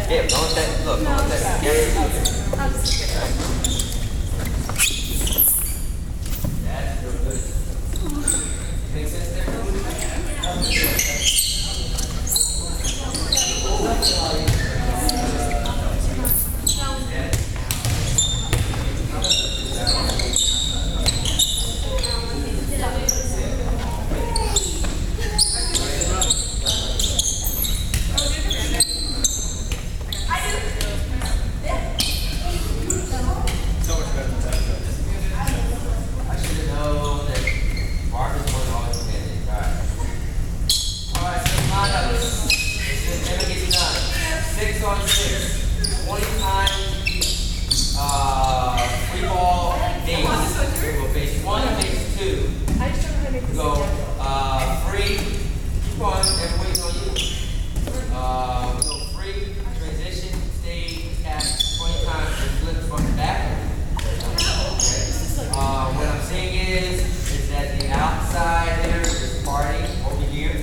Yeah, don't let that, look, don't let that get you. That's real good. Makes sense there? Freeball base. We'll base 1 and base 2. Go free. Keep on, everybody's on you. Go free, transition, stage, attack 20 times and flip from the back. What I'm saying is that the outside hitter is partying over here,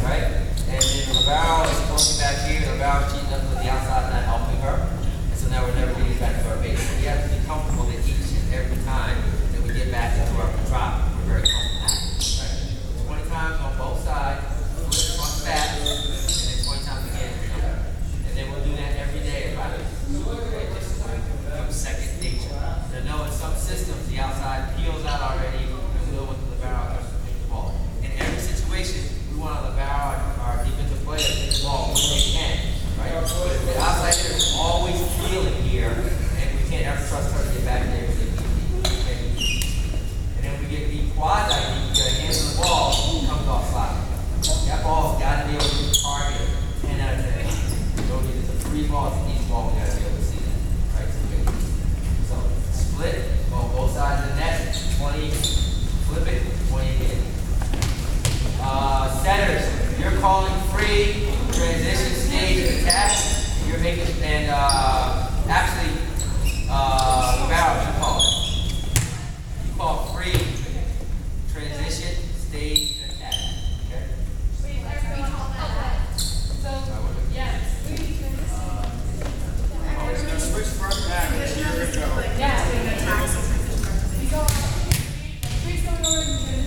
right? And then Rivero is going back here, and Rivero cheating up with the outside, not helping her. And so now we're never getting back to our base. So we have to be comfortable that each and every time that we get back into our drop, we're very comfortable. Right? 20 times on both sides, flip front back, and then 20 times again. And then we'll do that every day about it. Okay? Just becomes second nature. So know in some systems the outside peels out already, and we'll with the Rivero to pick the ball. In every situation, we want to Rivero our defensive players to pick the ball when they can. Right? But if the outside hitter is always feeling here, and we can't ever trust her to get back there with the okay? And then we get the quasi deep, get a hand on the ball, comes off slide. That ball's got to be able to target 10 out of 10. Don't get it's a free ball, it's an easy ball, we got to be able to see that. Right? So split, go both sides of the net, 20, flip it, 20 again. Centers, you're calling free, transition, stage, and attack. You're making, and actually, Rivero, you call it. You call free, transition, stage, and attack. Okay? Wait, we call that. So, yes. We're going to switch front back. Here we go. Yeah. We go. Please go over and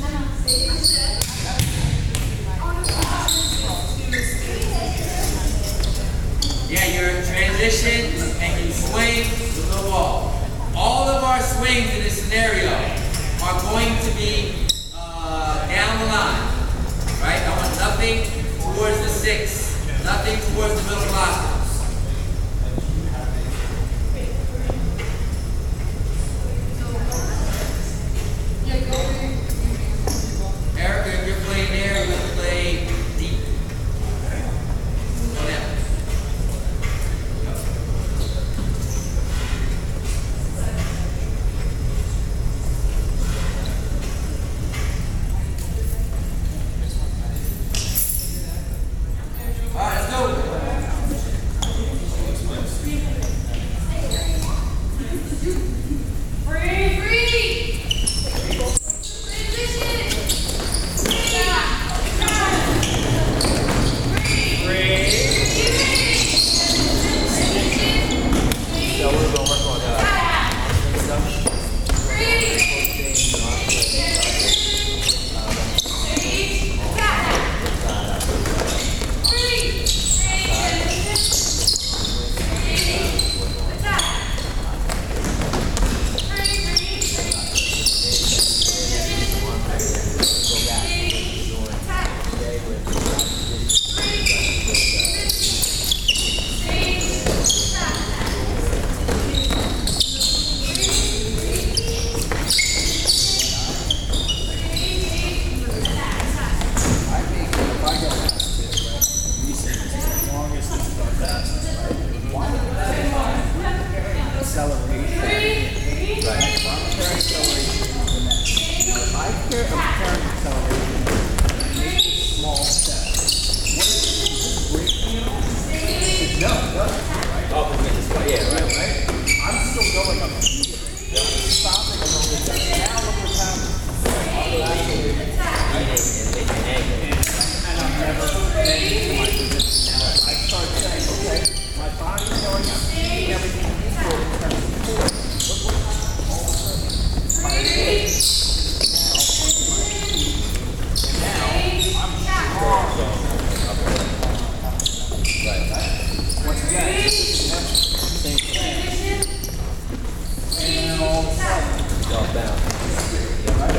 Yeah, you're in transition and you swing to the wall. All of our swings in this scenario are going to be down the line, right? I want nothing towards the 6, nothing towards the middle blockers. Erica, if you're playing there, you're going to play deep. Go down. All right, let's go. body's going up. Everything equal in terms of force. Look what all of a sudden. My head is now onto my feet. And now I'm strong. Once again, this is the same thing. And all of a sudden, Jump down. right?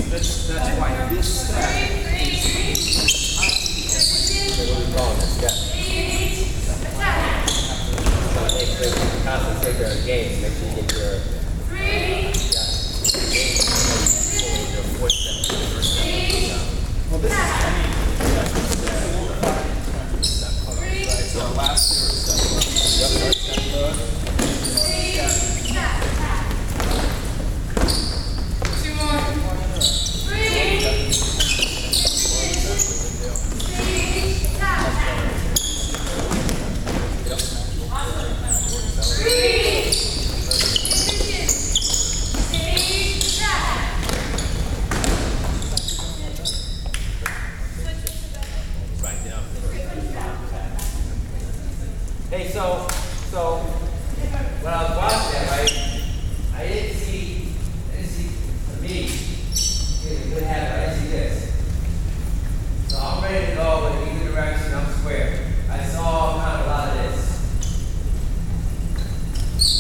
That's why this step is So what are we calling this step? Make sure you concentrate your game. Make sure you get your fourth step. well, this is, I mean, so last year was step one. Two more. Hey, so when I was watching that, right, I didn't see, for me, getting a good habit, I didn't see this. So I'm ready to go in either direction, I'm square. I saw kind of a lot of this.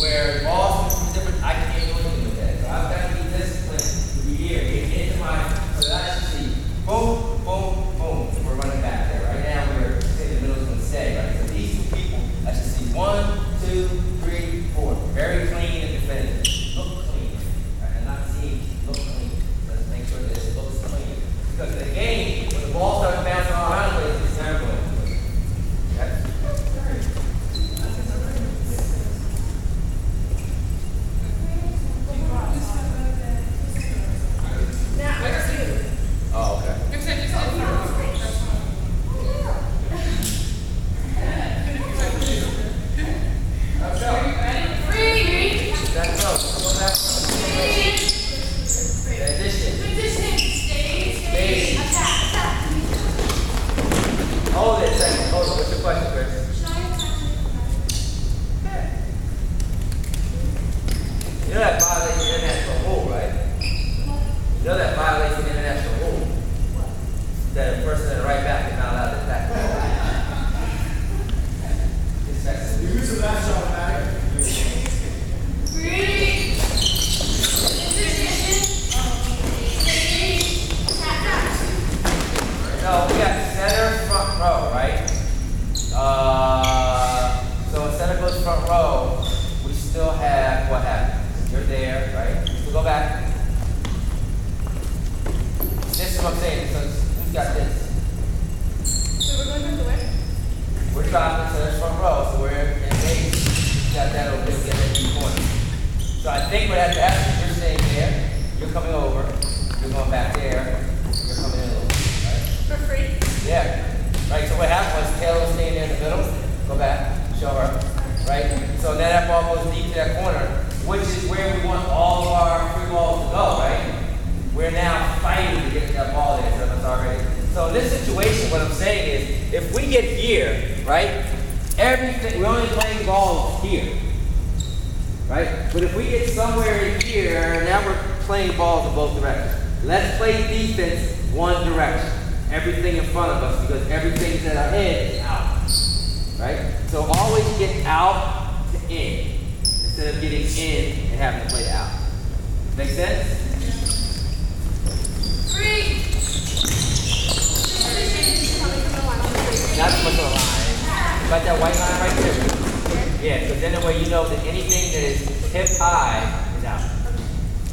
Where balls from different, I can't do anything with that. So I've got to be disciplined to be here, get into my, so that I should see, boom, boom, boom, we're running back there. Right now, we're in the middle is going to stay, right? So these two people, I should see 1, 2, 3, 4. Very clean and defended. Look clean. Right? I'm not seeing look clean. Let's make sure that it looks clean. Because in the game, when the ball starts bouncing all around the place, it's never going to win. Okay? Oh, okay. That's up. Go back. Transition. Hold it a second. Hold it. What's your question, Chris? You know that violates the international rule, right? You know that violates the international rule. That a person in the right back is not allowed to attack the ball. It's that You use a match automatic. So we got center, front row, right? So when center goes front row, we still have what happens? You're there, right? So go back. This is what I'm saying. So we've got this. So we're going the way? We're dropping to the front row, so we're engaged. We got that over there, we got that 2 points. So I think what has to happen is you're staying there, you're coming over, you're going back there, you're coming in a little bit, right? For free? Yeah. Right, so what happened was Taylor was staying there in the middle. Go back, show her. Right? So now that ball goes deep to that corner, which is where we want all of our free balls to go, right? We're now fighting to get that ball there, so that's already. So in this situation, what I'm saying is, if we get here, right, everything, we're only playing balls here. Right? But if we get somewhere in here, now we're playing balls in both directions. Let's play defense one direction. Everything in front of us, because everything that our head is out. Right? So always get out to in, instead of getting in and having to play out. Make sense? Free! Not so much on the line. Like that white line right there. Yeah, so then the way you know that anything that is hip high is out.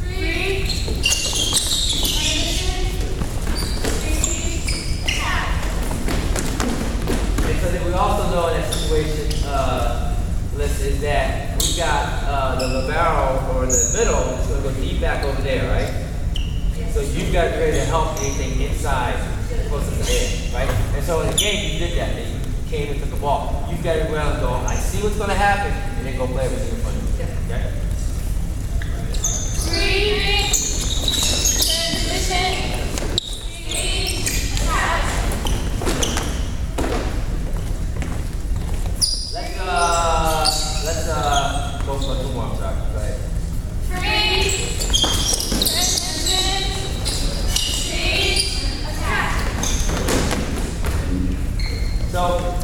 Free! And so then we also know in that situation, list is that we got the libero or the middle is going to go deep back over there, right? So you've got to be ready to help anything inside, closer to the edge, right? And so in the game, you did that. You came and took the ball. You've got to go around and go, I see what's going to happen, and then go play everything in front of you. Okay? Let's two more. I'm sorry. Go ahead. So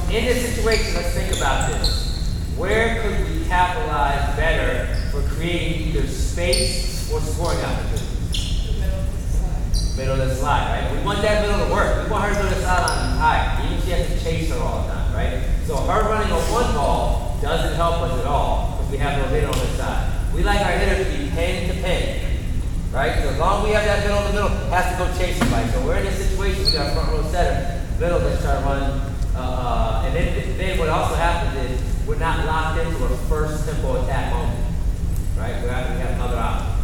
in this situation, let's think about this. Where could we capitalize better for creating either space or scoring opportunities? Middle of the slide, right? We want that middle to work. We want her to do the sideline high. Even if she has to chase her all the time, right? So her running on one ball doesn't help us at all because we have no hitter on the side. We like our hitter to be pin to pin, right? So as long as we have that middle in the middle, it has to go chase somebody. So we're in this situation, we got a front row setter, middle, let's try to run. And then what also happens is we're not locked into a first tempo attack moment, right? We have other options.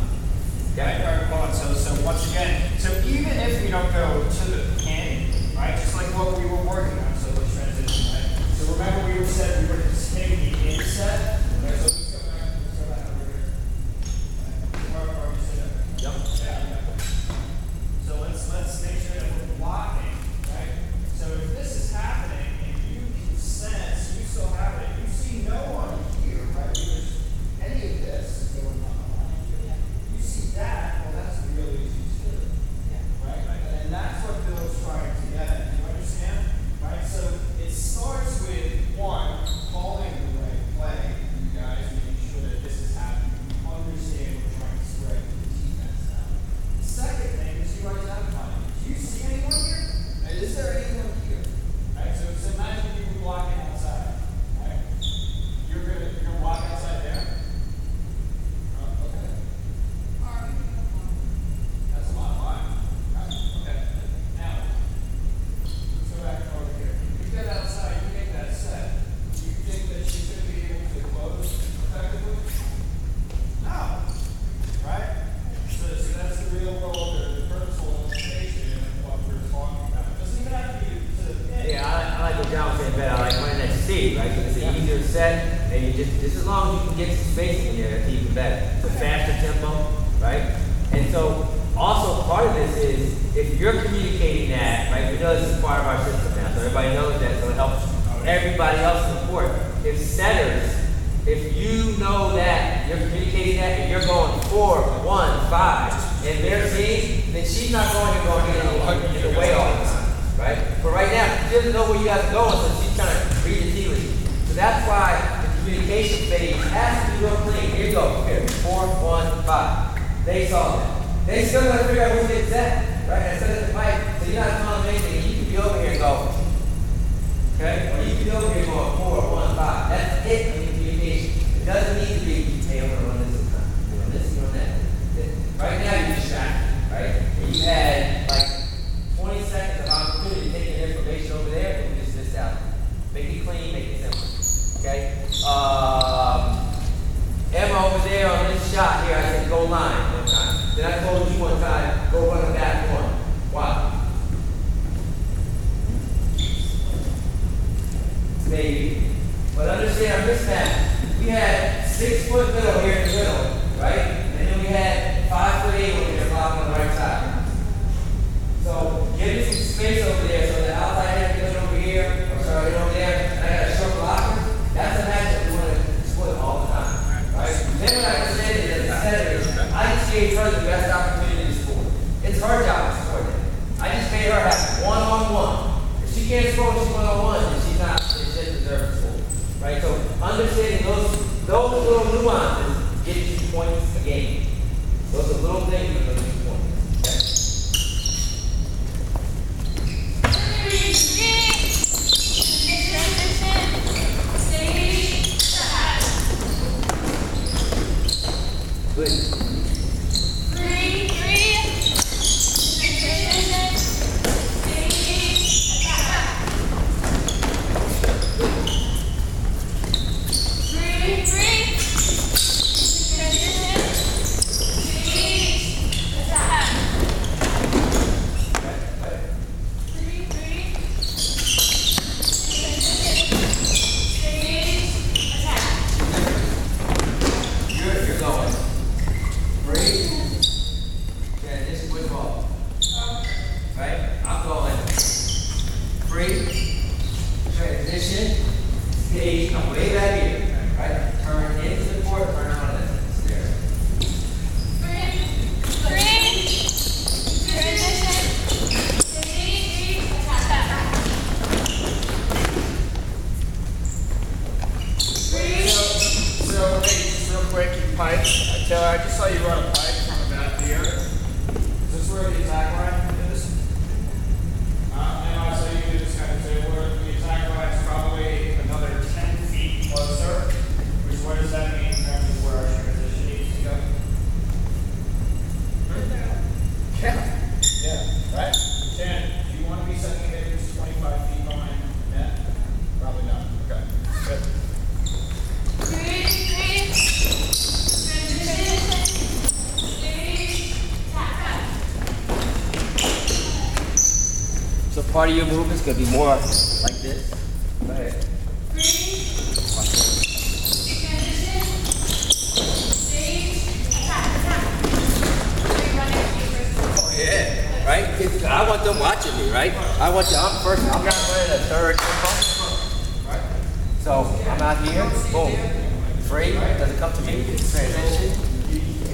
Okay. All right, hold on. So once again, so even if we don't go to the pin, right, just like what we were working on, so let's transition, right? So remember we said we were just hitting the inset, right? So let's go back over here. Right. Yep. Yeah. So let's make sure that we're blocking, right? So if this is happening and you can sense, you still have it, you see no one here, right? Because any of this is going on. You see that, well, that's real easy to do, right? And that's what Bill's trying to get at. Do you understand? Right? So it starts with one, calling the right play, you guys, making sure that this is happening. You understand we're trying to spread the defense out. The second thing is you identify it. Do you see anyone here? Is there anyone here? Right? So imagine you were walking outside. Right? You're gonna walk outside there. Okay. That's a lot of line. Right? Okay. Now, let's go back over here. You get outside, you make that set. Do you think that she's going to be able to close effectively? No. Right? So that's the real goal, the purposeful illustration of what we're talking about. It doesn't even have to be to the pin. Yeah, I like what John was saying better. I like running that C, right? So it's an easier set, and you just as long as you can get some space in there, it's even better. It's a faster tempo, right? And so also part of this is if you're communicating that, right? We know this is part of our system now, so everybody knows that, so it helps everybody else in the court. If setters, if you know that you're communicating that and you're going 4, 1, 5, and they're seeing, then she's not going in the way all the time, right? But right now, she doesn't know where you guys are going, so she's trying to read the tea leaves. So that's why the communication phase has to be real clean. Here you go. Here, 4, 1, 5. They saw that. They still got to figure out who did that, right? Instead of the fight, so you're not telling them anything. You can be over here and go, okay? Or you can be over here going 4, 1, 5. That's it in communication. It doesn't need to be, hey, I'm going to run this time. You run this, you run that. Right now, you're distracted, right? And you had like 20 seconds of opportunity to take your information over there and just this out. Make it clean, make it simple. Okay? Emma over there on this shot here, I said go line one time. Then I told you one time, go run a back one. Why? Maybe. But understand our mismatch. We had 6 foot middle here in the middle, right? And then we had 5'8" over here blocking on the right side. So give me some space over there so the outside head can get over here, or sorry, over there, and I got a short blocker. That's a matchup we want to split all the time, right? Then what I said is, I just gave her the best opportunity to score. It's her job to score that. I just made her have one-on-one. If she can't score when she's one-on-one, then she's not, she doesn't deserve to score, right? So understanding those little nuances get you points a game. Those are little things that get you points. Good. breaking pipes. Taylor, I just saw you run a pipe from about here. Is this where the attack line is? And also you can just kind of say where the attack line is probably another 10 feet closer. Which, what does that mean in terms of where our transition needs to go? Yeah, right? Shannon, do you want to be setting hitters 25 feet behind net? Probably not. Okay, good. So part of your movement's gonna be more like this. Go ahead. Oh yeah, right? 'Cause I want them watching me, right? I'm first. I'm not running a third tempo. Right? So I'm out here. Boom. Free. Doesn't come to me. Transition.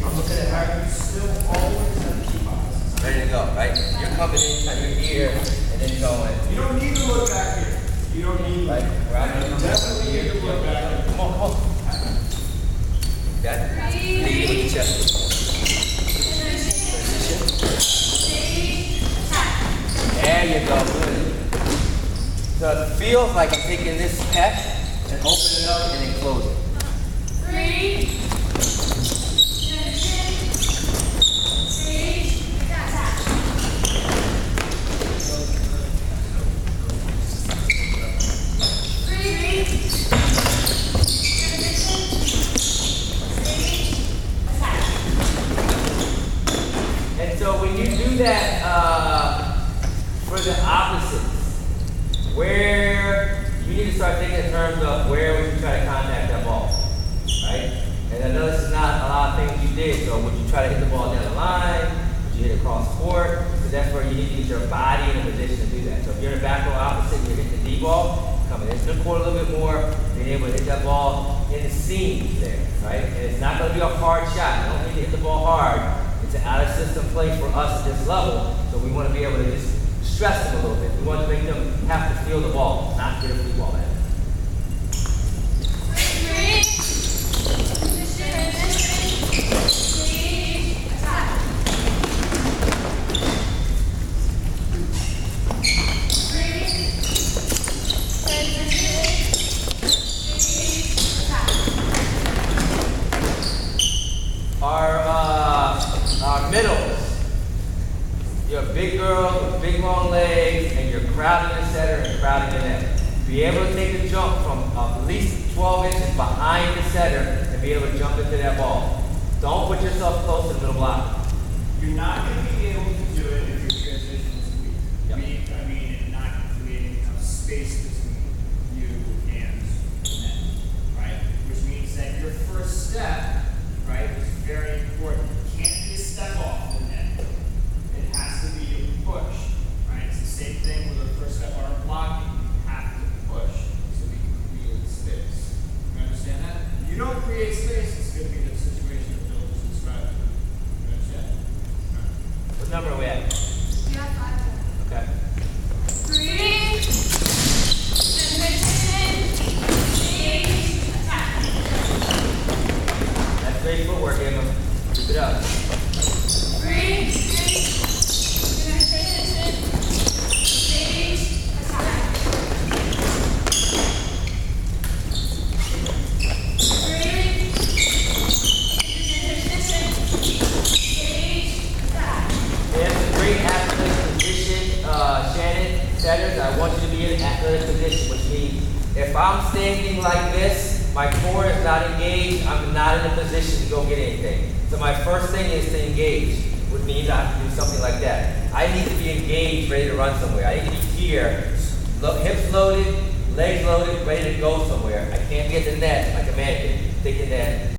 I'm looking at her. Still always have the key box. Ready to go, right? You're coming in, you're here, and then going. You don't need to look back here. You don't need to Right? Where I'm gonna come definitely here. need to look back here. Come on, come on. Got it? Lead with the chest. There you go, good. So it feels like I'm taking this pec and open it up and then close it. And so when you do that for the opposites, where you need to start thinking in terms of where would you try to contact that ball, right? And I know this is not a lot of things you did, so would you try to hit the ball down the line? Would you hit across court? Because that's where you need to get your body in a position to do that. So if you're in a back row opposite and you're hitting the D ball, coming into the court a little bit more, being able to hit that ball in the seams there, right? And it's not going to be a hard shot. You don't need to hit the ball hard. It's an out-of-system play for us at this level, so we want to be able to just stress them a little bit. We want to make them have to feel the ball, not get a free ball at it. Our middles. You're a big girl with big long legs, and you're crowding the setter and crowding the net. Be able to take a jump from at least 12 inches behind the setter and be able to jump into that ball. Don't put yourself close to the middle block. You're not going to be able to do it if your transition is weak. Yep. I mean, not creating enough space between you and the net, right? Which means that your first step, right, is very important. It can't be a step off the net. It has to be a push, right? It's the same thing with the first step on blocking. You have to push so we can create space. You understand that? If you don't create space, it's going to be the situation that Bill just described. You understand? What number are we at? You have 5 more. Okay. 3, attack. That's great footwork, Emma. Keep it up. 3, setters, I want you to be in an athletic position, which means if I'm standing like this, my core is not engaged, I'm not in a position to go get anything. So my first thing is to engage, which means I have to do something like that. I need to be engaged, ready to run somewhere. I need to be here, hips loaded, legs loaded, ready to go somewhere. I can't get the net like a mannequin, thinking that